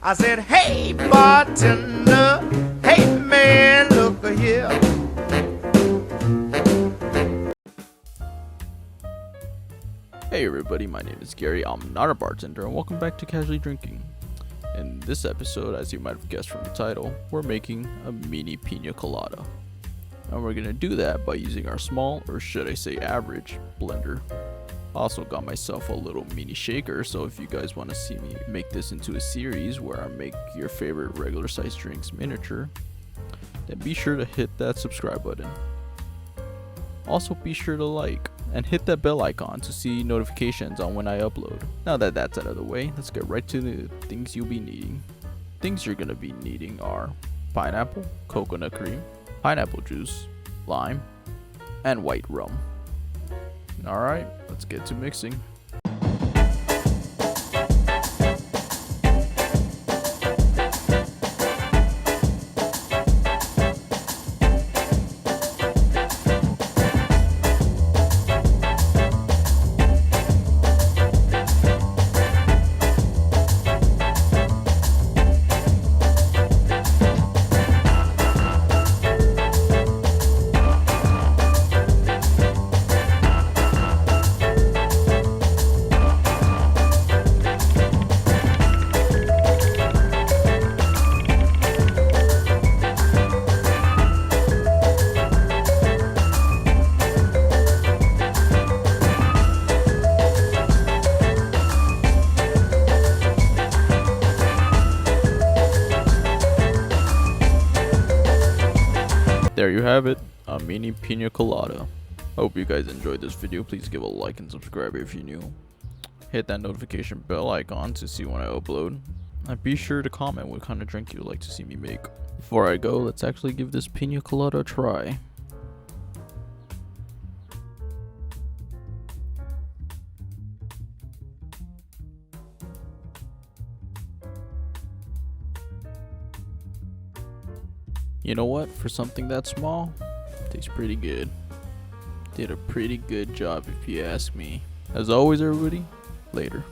I said, hey, bartender, hey, man, look here. Hey everybody, my name is Gary. I'm not a bartender, and welcome back to Casually Drinking. In this episode, as you might have guessed from the title, we're making a mini Piña Colada. And we're gonna do that by using our small, or should I say average, blender. Also got myself a little mini shaker, so if you guys want to see me make this into a series where I make your favorite regular size drinks miniature, then be sure to hit that subscribe button. Also be sure to like and hit that bell icon to see notifications on when I upload. Now that that's out of the way, let's get right to the things you'll be needing. Things you're gonna be needing are pineapple, coconut cream, pineapple juice, lime, and white rum. Alright, let's get to mixing. There you have it, a mini Piña Colada. Hope you guys enjoyed this video. Please give a like and subscribe if you're new. Hit that notification bell icon to see when I upload. And be sure to comment what kind of drink you'd like to see me make. Before I go, let's actually give this Piña Colada a try. You know what? For something that small, tastes pretty good. Did a pretty good job if you ask me. As always everybody, later.